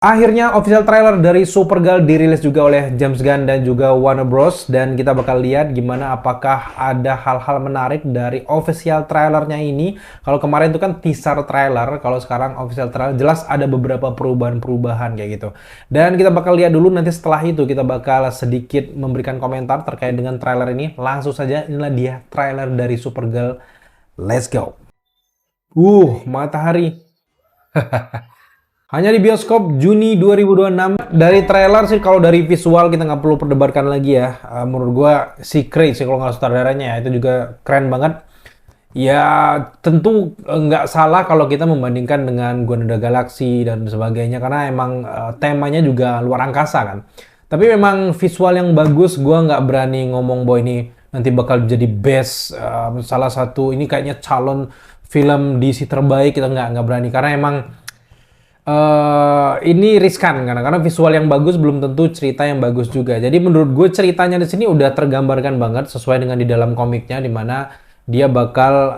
Akhirnya official trailer dari Supergirl dirilis juga oleh James Gunn dan juga Warner Bros. Dan kita bakal lihat gimana apakah ada hal-hal menarik dari official trailernya ini. Kalau kemarin itu kan teaser trailer, kalau sekarang official trailer jelas ada beberapa perubahan-perubahan kayak gitu. Dan kita bakal lihat dulu nanti setelah itu kita bakal sedikit memberikan komentar terkait dengan trailer ini. Langsung saja inilah dia trailer dari Supergirl. Let's go. Matahari. Hanya di bioskop Juni 2026. Dari trailer sih, kalau dari visual kita nggak perlu perdebatkan lagi ya. Menurut gua si Craig sih kalau nggak sutradaranya ya, itu juga keren banget. Ya tentu nggak salah kalau kita membandingkan dengan Guardians of the Galaxy dan sebagainya, karena emang temanya juga luar angkasa kan. Tapi memang visual yang bagus, gua nggak berani ngomong bahwa ini nanti bakal jadi best, salah satu ini kayaknya calon film DC terbaik, kita nggak berani karena emang ini riskan karena visual yang bagus belum tentu cerita yang bagus juga. Jadi menurut gue ceritanya di sini udah tergambarkan banget sesuai dengan di dalam komiknya, di mana dia bakal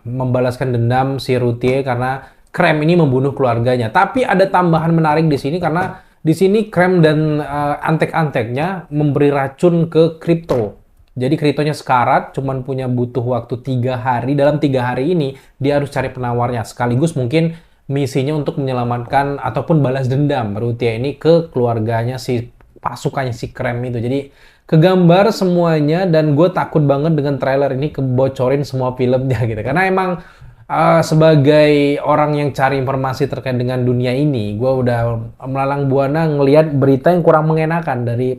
membalaskan dendam si Ruthie karena Krem ini membunuh keluarganya. Tapi ada tambahan menarik di sini karena di sini Krem dan antek-anteknya memberi racun ke Krypto. Jadi Kryptonya sekarat, cuman butuh waktu 3 hari. Dalam 3 hari ini dia harus cari penawarnya, sekaligus mungkin misinya untuk menyelamatkan ataupun balas dendam Ruthie ini ke keluarganya si pasukannya si Krem itu. Jadi kegambar semuanya dan gue takut banget dengan trailer ini kebocorin semua filmnya gitu. Karena emang sebagai orang yang cari informasi terkait dengan dunia ini, gue udah melalang buana ngelihat berita yang kurang mengenakan dari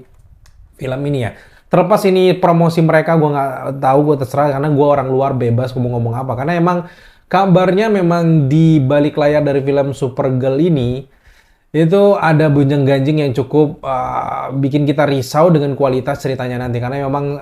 film ini ya. Terlepas ini promosi mereka, gue nggak tahu, gue terserah karena gue orang luar bebas ngomong apa. Karena emang kabarnya memang di balik layar dari film Supergirl ini itu ada gonjang-ganjing yang cukup bikin kita risau dengan kualitas ceritanya nanti, karena memang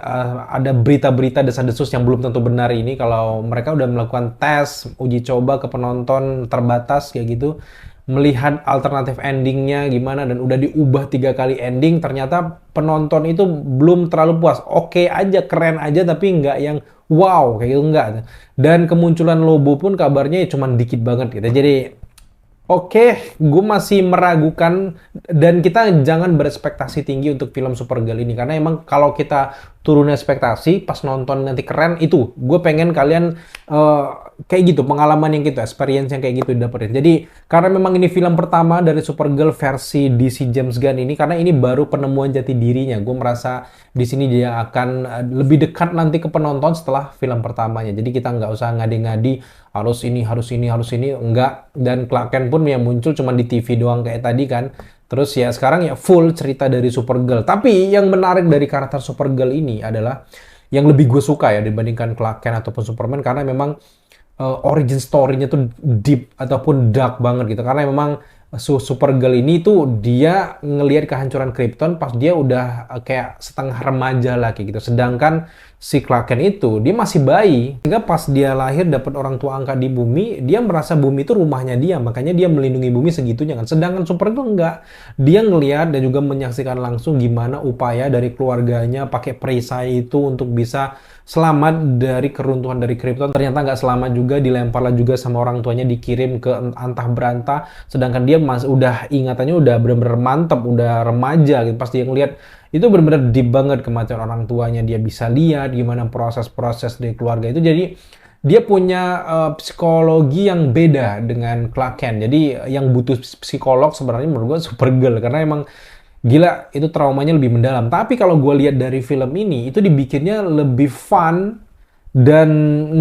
ada berita-berita desas-desus yang belum tentu benar ini kalau mereka udah melakukan tes uji coba ke penonton terbatas kayak gitu, melihat alternatif endingnya gimana dan udah diubah 3 kali ending, ternyata penonton itu belum terlalu puas. Oke aja, keren aja, tapi nggak yang wow kayak gitu, enggak. Dan kemunculan Lobo pun kabarnya ya cuman dikit banget gitu. Jadi oke, gue masih meragukan dan kita jangan berekspektasi tinggi untuk film Supergirl ini, karena emang kalau kita turun ekspektasi pas nonton nanti keren, itu gue pengen kalian kayak gitu, pengalaman yang gitu, experience yang kayak gitu didapetin. Jadi karena memang ini film pertama dari Supergirl versi DC James Gunn ini, karena ini baru penemuan jati dirinya, gue merasa di sini dia akan lebih dekat nanti ke penonton setelah film pertamanya. Jadi kita nggak usah ngadi-ngadi harus ini, enggak. Dan Clark Kent pun yang muncul cuma di TV doang kayak tadi kan. Terus ya sekarang ya full cerita dari Supergirl. Tapi yang menarik dari karakter Supergirl ini adalah yang lebih gue suka ya dibandingkan Clark Kent ataupun Superman, karena memang origin story-nya tuh deep ataupun dark banget gitu. Karena memang Supergirl ini tuh dia ngelihat kehancuran Krypton pas dia udah kayak setengah remaja lah kayak gitu. Sedangkan si Clark Kent itu dia masih bayi. Sehingga pas dia lahir dapat orang tua angkat di bumi, dia merasa bumi itu rumahnya dia. Makanya dia melindungi bumi segitunya kan. Sedangkan Supergirl enggak. Dia ngelihat dan juga menyaksikan langsung gimana upaya dari keluarganya pakai perisai itu untuk bisa selamat dari keruntuhan dari Krypton. Ternyata nggak selamat juga, dilemparlah juga sama orang tuanya, dikirim ke antah berantah. Sedangkan dia udah ingatannya udah bener-bener mantep, udah remaja gitu. Pas dia ngeliat itu bener-bener deep banget kematian orang tuanya, dia bisa lihat gimana proses-proses dari keluarga itu. Jadi dia punya psikologi yang beda dengan Clark Kent. Jadi yang butuh psikolog sebenarnya menurut gue Supergirl, karena emang gila itu traumanya lebih mendalam. Tapi kalau gue lihat dari film ini itu dibikinnya lebih fun dan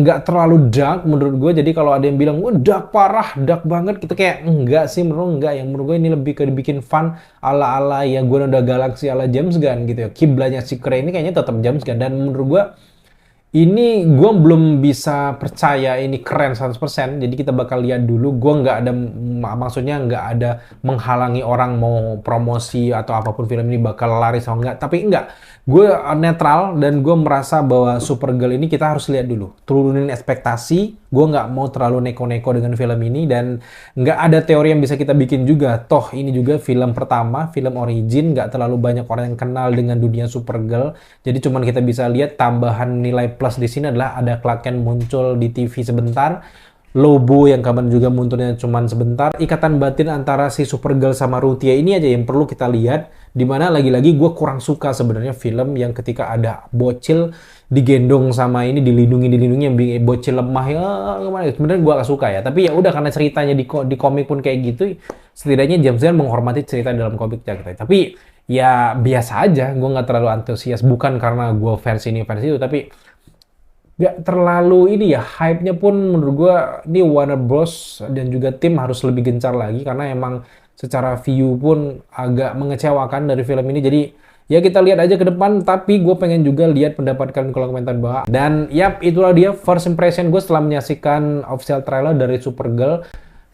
nggak terlalu dark menurut gue. Jadi kalau ada yang bilang wah dark parah, dark banget gitu, kayak enggak sih, menurut enggak. Yang menurut gue ini lebih ke dibikin fun ala-ala ya Guardians of the Galaxy ala James Gunn gitu ya. Kiblanya si Craig ini kayaknya tetap James Gunn, dan menurut gue ini gue belum bisa percaya ini keren 100%, jadi kita bakal lihat dulu. Gue nggak ada, maksudnya nggak ada menghalangi orang mau promosi atau apapun film ini bakal laris atau enggak. Tapi enggak, gue netral dan gue merasa bahwa Supergirl ini kita harus lihat dulu. Turunin ekspektasi, gue nggak mau terlalu neko-neko dengan film ini, dan nggak ada teori yang bisa kita bikin juga. Toh ini juga film pertama, film origin, nggak terlalu banyak orang yang kenal dengan dunia Supergirl. Jadi cuman kita bisa lihat tambahan nilai plus di sini adalah ada Clark Kent muncul di TV sebentar. Lobo yang kapan juga munculnya cuman sebentar. Ikatan batin antara si Supergirl sama Ruthia ini aja yang perlu kita lihat. Dimana lagi-lagi gue kurang suka sebenarnya film yang ketika ada bocil digendong sama ini, dilindungi yang bocil lemah ya gimana. Sebenarnya gue gak suka ya. Tapi ya udah, karena ceritanya di komik pun kayak gitu, setidaknya James Gunn menghormati cerita dalam komiknya gitu. Tapi ya biasa aja, gue nggak terlalu antusias. Bukan karena gue fans ini fans itu, tapi nggak terlalu ini ya, hype-nya pun menurut gua ini Warner Bros dan juga tim harus lebih gencar lagi, karena emang secara view pun agak mengecewakan dari film ini. Jadi ya kita lihat aja ke depan, tapi gue pengen juga lihat pendapat kalian di kolom komentar bawah. Dan yap, itulah dia first impression gue setelah menyaksikan official trailer dari Supergirl.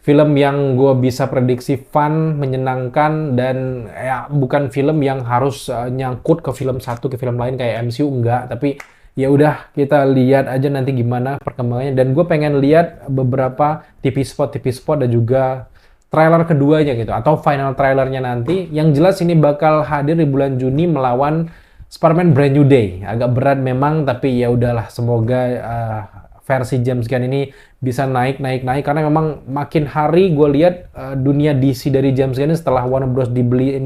Film yang gue bisa prediksi fun, menyenangkan, dan ya bukan film yang harus nyangkut ke film satu ke film lain kayak MCU, enggak. Tapi ya udah, kita lihat aja nanti gimana perkembangannya. Dan gue pengen lihat beberapa TV spot dan juga trailer keduanya gitu, atau final trailernya nanti. Yang jelas ini bakal hadir di bulan Juni melawan Spider-Man Brand New Day. Agak berat memang, tapi ya udahlah, semoga versi James Gunn ini bisa naik karena memang makin hari gue lihat dunia DC dari James Gunn setelah Warner Bros dibeli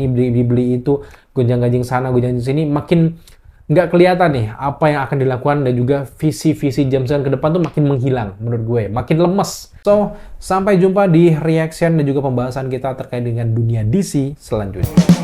itu, gonjang-ganjing sana gonjang sini, makin nggak kelihatan nih apa yang akan dilakukan, dan juga visi-visi James Gunn ke depan tuh makin menghilang menurut gue, makin lemes. So, sampai jumpa di reaction dan juga pembahasan kita terkait dengan dunia DC selanjutnya.